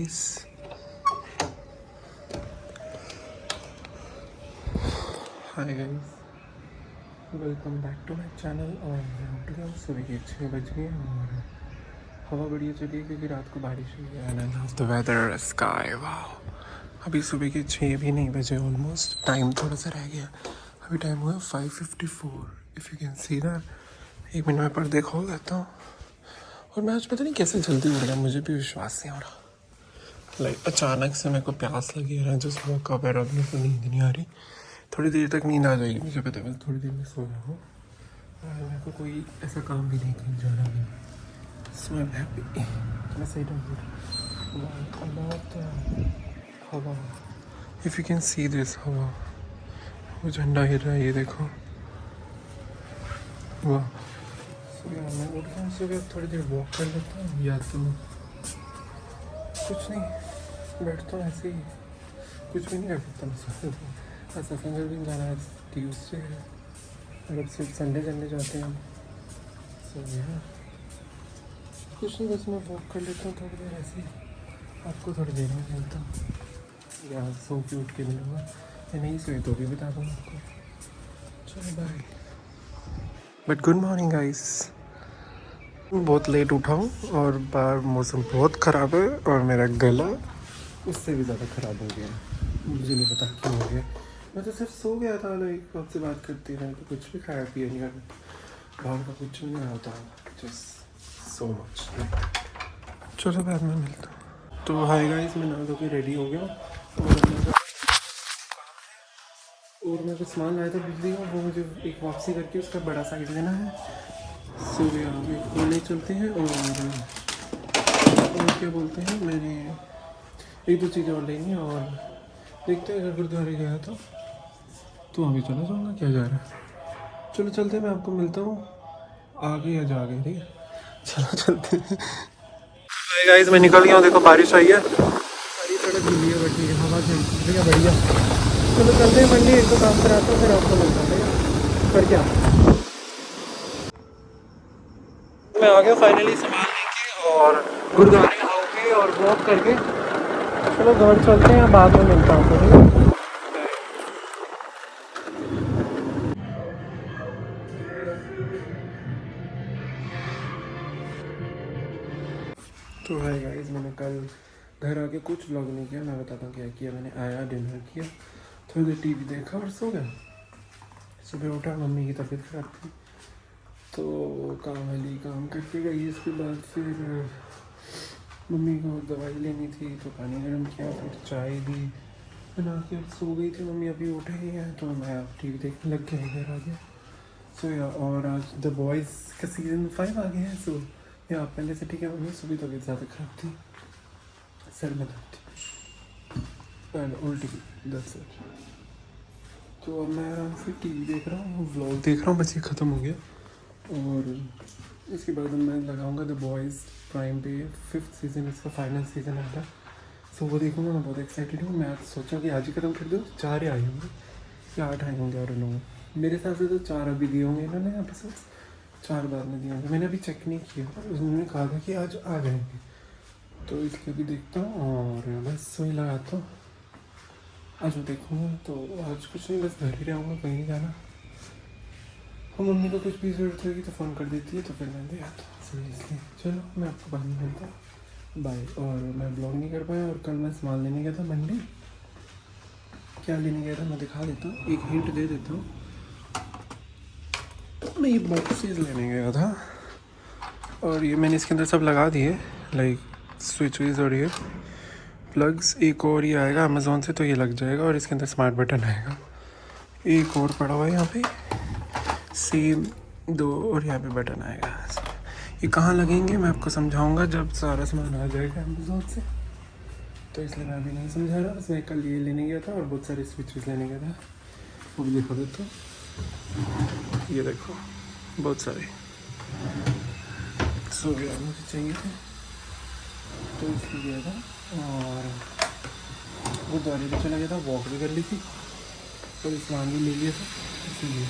Guys, hi guys, welcome back to my channel. और मैं उठ गया सुबह के 6 बज गए और हवा बढ़िया चली क्योंकि रात को बारिश हुई है। And I love the weather, sky, wow. अभी सुबह के 6 भी नहीं बजे, ऑलमोस्ट टाइम थोड़ा सा रह गया। अभी टाइम हुआ 5:54, if you can see that. एक मिनट में पर्दे खोल देता हूँ। और मैं आज पता नहीं कैसे जल्दी उठ गया, मुझे भी विश्वास नहीं हो रहा। अचानक से मेरे को प्यास लगी है, जस्ट वॉक अप है। मेरे को नींद नहीं आ रही, थोड़ी देर तक नींद आ जाएगी मुझे पता है। थोड़ी देर में सो रहा हूँ और मेरे को कोई ऐसा काम भी नहीं कहीं जाना भी। सो आई एम हैप्पी। मैं सही ढंग हवा, if you can see this हवा, वो झंडा हिल रहा है, ये देखो। वाह। सुबह मैं उठ गया, सुबह थोड़ी देर वॉक कर लेता हूँ या तो कुछ नहीं, बैठता हूँ ऐसे ही, कुछ भी नहीं कर सकता मैं। ऐसा सिंगल दिन जाना है, ट्यूसडे है, मतलब सिर्फ संडे जाते हैं हम। सो यार कुछ नहीं, बस मैं वॉक कर लेता हूँ थोड़ी देर ऐसे ही। आपको थोड़ी देर में मिलता हूँ या सो के उठ के मिलूँगा, या नहीं सोए तो भी बता दूँगा आपको। चलो bye. But good morning guys. बहुत लेट उठा हूँ और बाहर मौसम बहुत ख़राब है और मेरा गला उससे भी ज़्यादा ख़राब हो गया। मुझे नहीं पता क्यों हो गया। मैं तो सिर्फ सो गया था, लाइक आपसे बात करते रहे, तो कुछ भी खाया पिया नहीं, बाहर का कुछ भी नहीं होता। Just so much. चलो बाद में मिलता हूँ। तो हाय गाइस, मैं नहा धो के रेडी हो गया और मैं कुछ सामान लाया था बिजली का, वो मुझे एक वापसी करके उसका बड़ा साइज लेना है। सुबह आगे खोलने चलते हैं और क्या बोलते हैं, मैंने एक दो चीज़ें और लेंगे और देखते हैं। अगर गुरुद्वारे गया तो अभी चला जाऊँगा, क्या जा रहा है। चलो चलते हैं, मैं आपको मिलता हूँ आगे या जागे। ठीक है, चलो चलते हैं। गाइस मैं निकल गया हूँ, देखो बारिश आई है, सारी सड़क गिली है, बट हवा चल रही है बढ़िया। चलो चलते हैं मंडी, एक दो काम कराता हूँ, फिर आपको मिलता हूँ। पर क्या, मैं आ गया फाइनली सामान लेके और गुरुद्वारे आके और वॉक करके। चलो घर चलते हैं, बाद में मिलता हूँ आपको, ठीक है। तो है गाइस, मैंने कल घर आके कुछ व्लॉग नहीं किया, मैं बताता हूँ क्या किया। मैंने आया, डिनर किया, थोड़ी देर टीवी देखा और सो गया। सुबह उठा, मम्मी की तबीयत खराब थी तो काम वाली काम करके गई। इसके बाद फिर मम्मी को दवाई लेनी थी तो पानी गर्म किया, फिर चाय भी बना के सो गई थी मम्मी। अभी उठे ही हैं तो मैं अब टीवी देखने लग गया, इधर आ गया। सो या और आज द बॉयज़ का सीज़न 5 आ गया है। सो या पहले से ठीक है। मम्मी सुबह तबीयत ज़्यादा ख़राब थी, सर में दर्द थी एंड उल्टी दर्द सर। तो अब मैं आराम से टीवी देख रहा हूँ, व्लॉग देख रहा हूँ, बस ये ख़त्म हो गया। और इसके बाद मैं लगाऊंगा द बॉयज़ प्राइम पे, 5th सीज़न, इसका फाइनल सीज़न आता है। सो वो देखूँगा, मैं बहुत एक्साइटेड हूँ। मैं सोचा कि आज ही खत्म कर दूँ। 4 ही आए होंगे या 8 आए होंगे, और मेरे हिसाब से तो 4 अभी दिए होंगे इन्होंने एपिसोड, 4 बाद में दिए होंगे। मैंने अभी चेक नहीं किया, उन्होंने कहा था कि आज आ जाएंगे, तो इसलिए भी देखता हूँ और बस वही लगाता हूँ। आज वो देखूँगा तो आज कुछ नहीं, बस घर ही रहूँगा, कहीं नहीं जाना। और मम्मी को कुछ भी ज़रूरत होगी तो फ़ोन कर देती है, तो फिर मैं दे आता हूँ, इसलिए। चलो मैं आपको बाद में मिलता हूँ, बाय। और मैं ब्लॉग नहीं कर पाया, और कल मैं सामान लेने गया था मंडी। क्या लेने गया था मैं दिखा देता हूँ, एक हिंट दे देता हूँ। मैं ये बॉक्सेस लेने गया था और ये मैंने इसके अंदर सब लगा दिए, लाइक स्विचेस और ये प्लग्स। एक और ये आएगा अमेज़ोन से, तो ये लग जाएगा और इसके अंदर स्मार्ट बटन आएगा। एक और पड़ा हुआ है यहाँ पे सेम 2, और यहाँ पे बटन आएगा। ये कहाँ लगेंगे मैं आपको समझाऊंगा जब सारा सामान आ जाएगा अमेज़ोन से, तो इसलिए मैं अभी नहीं समझा रहा। बस मैं कल ये लेने गया था और बहुत सारे स्विचेस लेने गया था, वो भी दिखा देता हूँ। ये देखो बहुत सारे। सो गया मुझे चाहिए थे तो इसलिए गया था, और गुरुद्वारे भी चला गया था, वॉक भी कर ली थी और सामान भी ले लिया था इसीलिए।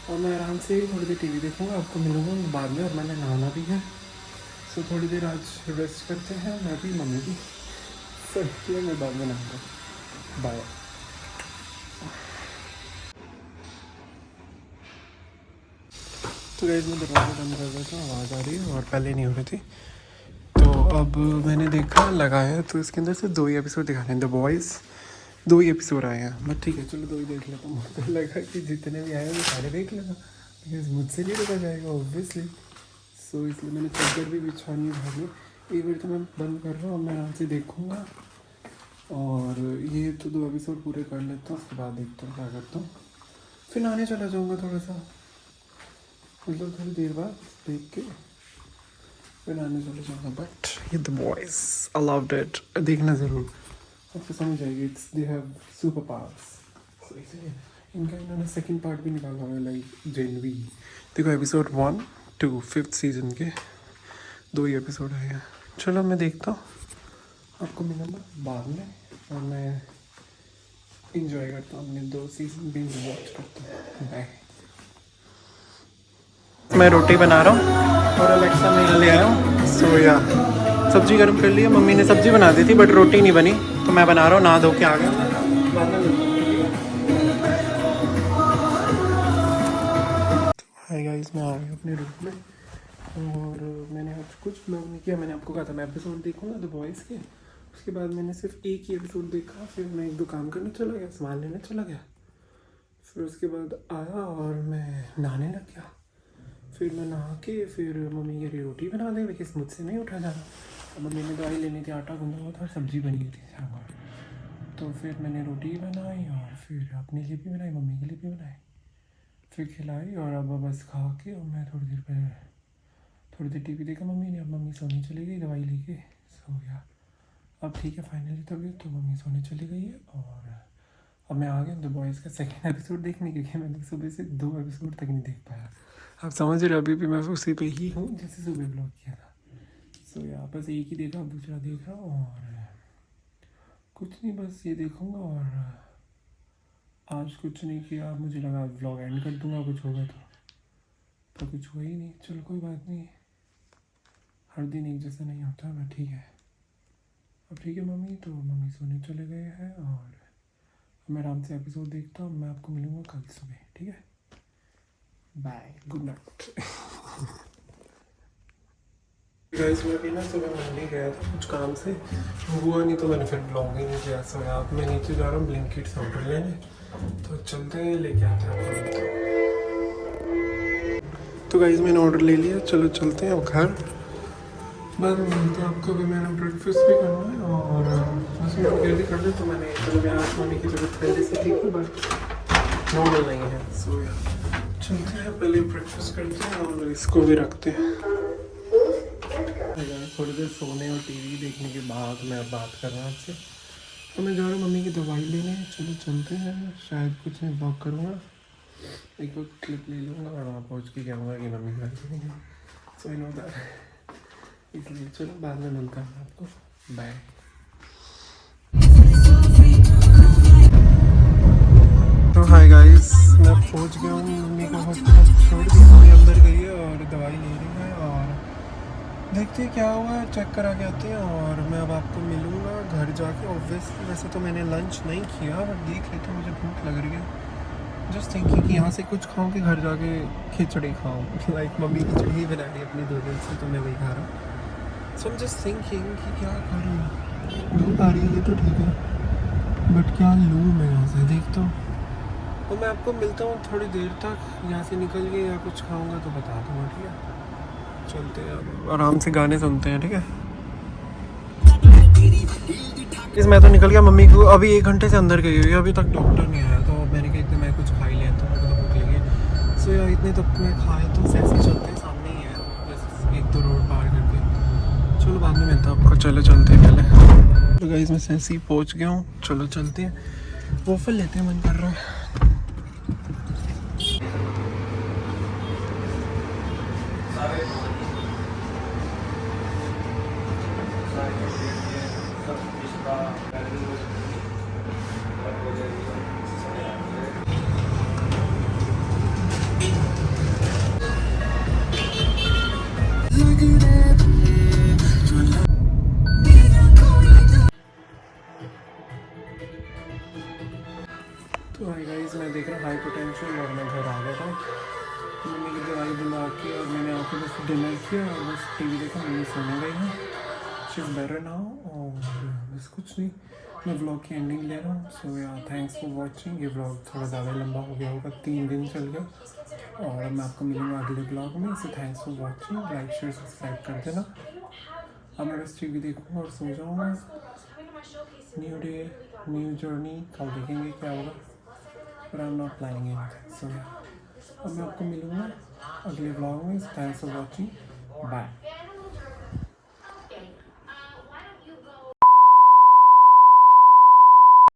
और मैं आराम से थोड़ी देर टीवी देखूँगा, आपको मिलूँगा बाद में। और मैंने नहाना भी है, सो थोड़ी देर आज रेस्ट करते हैं, मैं भी मम्मी भी। इसलिए मैं बाद में नहाऊंगा। बाय। तो गाइस मैं दरवाज़ा बंद कर रहा था, आवाज़ आ रही है और पहले नहीं हो रही थी। तो अब मैंने देखा लगाया तो इसके अंदर से 2 ही एपिसोड दिखा रहे हैं। द बॉयज़ 2 ही एपिसोड आए हैं। बट ठीक है चलो 2 ही देख लेता हूँ। मुझे लगा कि जितने भी आए हैं वो सारे देख लेगा, बिकॉज मुझसे नहीं देखा जाएगा ऑब्वियसली। सो इसलिए मैंने चादर भी बिछानी भागी। एक बार तो मैं बंद कर रहा हूँ, मैं आराम से देखूँगा। और ये तो 2 एपिसोड पूरे कर लेता हूँ, उसके बाद देखता हूँ क्या करता हूँ। फिर नहाने चला जाऊँगा थोड़ा सा, मतलब थोड़ी देर बाद देख के फिर नहाने चला जाऊँगा। बट ये the boys I loved it, देखना ज़रूर, आपको समझ आएगी। It's they have super powers, so इसलिए इनका इन्होंने सेकंड पार्ट भी निकाला हुआ है, लाइक जेनवी। देखो एपिसोड 1 to 5th सीज़न के 2 ही एपिसोड आए हैं। चलो मैं देखता हूँ, आपको मिलूँगा बाद में और मैं इंजॉय करता हूँ अपने 2 सीज़न भी वॉच करता हूँ। बाय। मैं रोटी बना रहा हूँ और अलेक्सा मैं ले आया हूँ। सो या सब्जी गर्म कर लिया, मम्मी ने सब्जी बना दी थी बट रोटी नहीं बनी, तो मैं बना रहा हूँ। नहा धो के आ गया। हाय गाइस, मैं आ गया अपने रूम में और मैंने आज कुछ व्लॉग नहीं किया। मैंने आपको कहा था मैं एपिसोड देखूँगा द बॉयज़ के, उसके बाद मैंने सिर्फ एक ही एपिसोड देखा। फिर मैं 1-2 काम करने चला गया, सामान लेने चला गया। फिर उसके बाद आया और मैं नहाने लग गया। फिर मैं नहा के फिर मम्मी कह रही रोटी बना दे, बिकॉज मुझसे नहीं उठा जा रहा। मम्मी ने दवाई लेनी थी, आटा गूंदा हुआ था और सब्ज़ी बनी हुई थी सागर। तो फिर मैंने रोटी बनाई और फिर अपने लिए भी बनाई, मम्मी के लिए भी बनाई, फिर खिलाई। और अब बस खा के और मैं थोड़ी देर टीवी देखा मम्मी ने। अब मम्मी सोने चली गई दवाई लेके, सो गया। अब ठीक है फाइनली तबीयत, तो मम्मी सोने चली गई है। और अब मैं आ गया द बॉयज़ का सेकंड एपिसोड देखने, क्योंकि मैंने सुबह से 2 एपिसोड तक नहीं देख पाया। आप समझ रहे हो, अभी भी मैं उसी पे ही हूँ जैसे सुबह ब्लॉग किया था। सो यहाँ बस एक ही देखा, अब दूसरा देख रहा हूँ और कुछ नहीं, बस ये देखूँगा। और आज कुछ नहीं किया, मुझे लगा व्लॉग एंड कर दूँगा कुछ होगा तो कुछ हुआ ही नहीं। चलो कोई बात नहीं, हर दिन एक जैसा नहीं होता ना, ठीक है। अब ठीक है मम्मी, तो मम्मी सोने चले गए हैं और मैं आराम से एपिसोड देखता हूँ। मैं आपको मिलूँगा कल सुबह, ठीक है। Bye, good night. गाइस मैं भी ना सुबह मंडी गया था कुछ काम से, हुआ नहीं तो मैंने फिर ब्लॉग ही नहीं किया। सो आप मैं नीचे जा रहा हूँ ब्लिंकिट से ऑर्डर लेने, तो चलते हैं लेके आते हैं। तो गाइस मैंने ऑर्डर ले लिया, चलो चलते हैं अब घर। बस मिलते हैं आपको भी, मैंने ब्रेकफास्ट भी करना है और बस मैं जल्दी कर ले। तो मैंने चलो मैं आज मम्मी की तबीयत पहले से ठीक है बट नॉर्मल नहीं है। सो चलते हैं, पहले ब्रेकफास्ट करते हैं और इसको भी रखते हैं। थोड़ी देर सोने और टीवी देखने के बाद मैं अब बात कर रहा हूँ आपसे। तो मैं जा रहा हूँ मम्मी की दवाई लेने, चलो चलते हैं। शायद कुछ नहीं ब्लॉग करूँगा, एक और क्लिप ले लूँगा और वहाँ पहुँच के कहूँगा कि मम्मी घर चली गई। सो आई नो दैट, इसलिए चलो बाद में मिलता हूँ आपको। बाय। तो हाय गाइस, मैं पहुँच गया हूँ, मम्मी को हॉस्पिटल छोड़ दी, मम्मी अंदर गई है और दवाई ले रही है। और देखते हैं क्या हुआ है, चेक करा के आते हैं और मैं अब आपको मिलूँगा घर जाके। ऑब्वियसली वैसे तो मैंने लंच नहीं किया बट देख लेते मुझे भूख लग रही है। जस्ट थिंकिंग कि यहाँ से कुछ खाऊँ कि घर जाके खिचड़ी खाऊँ। लाइक मम्मी खिचड़ी ही बना रही अपनी 2 दिन से, तो मैं वही खा रहा हूँ। सो आई एम जस्ट थिंकिंग कि क्या करूँ। धूप आ रही है तो ठीक है बट क्या लूँ मैं यहाँ से, देखता हूँ। तो मैं आपको मिलता हूँ थोड़ी देर तक, यहाँ से निकल के या कुछ खाऊँगा तो बता दूँगा, ठीक है। चलते हैं आराम से गाने सुनते हैं, ठीक है। इस मैं तो निकल गया, मम्मी को अभी 1 घंटे से अंदर गई हुई है, अभी तक डॉक्टर नहीं आया। तो मैंने कहा इतने मैं कुछ खा ही लिया तो मेरे को तो भूख लगी। सो यार इतने तक मैं खाए तो सैसी चलते हैं, सामने ही है बस 1-2 रोड पार करके। चलो बाद में मिलता हूँ आपको, चलो चलते हैं पहले। तो गाइस मैं सैसी पहुँच गया हूँ, चलो चलते हैं। वॉफल लेते हैं, मन कर रहा है। टेंशन और मैं घर आ गया था। मम्मी की दवाई दिला के और मैंने आके बस डिनर किया और बस टीवी देखा। मम्मी सोने गई है, शी इज़ बेटर नाउ। और बस कुछ नहीं, मैं व्लॉग की एंडिंग ले रहा हूँ। सो या थैंक्स फॉर वॉचिंग। ये व्लॉग थोड़ा ज़्यादा लंबा हो गया होगा, 3 दिन चल गया। और मैं आपको मिलूँगा अगले व्लॉग में। So thanks for watching, like share subscribe कर देना। अब मैं बस टीवी देखूँगा और सो जाऊँगा। न्यू डे न्यू जर्नी, कल देखेंगे क्या होगा, पर I am not planning anything. So अब मैं आपको मिलूँगा अगले व्लॉग में। Thanks for watching, bye.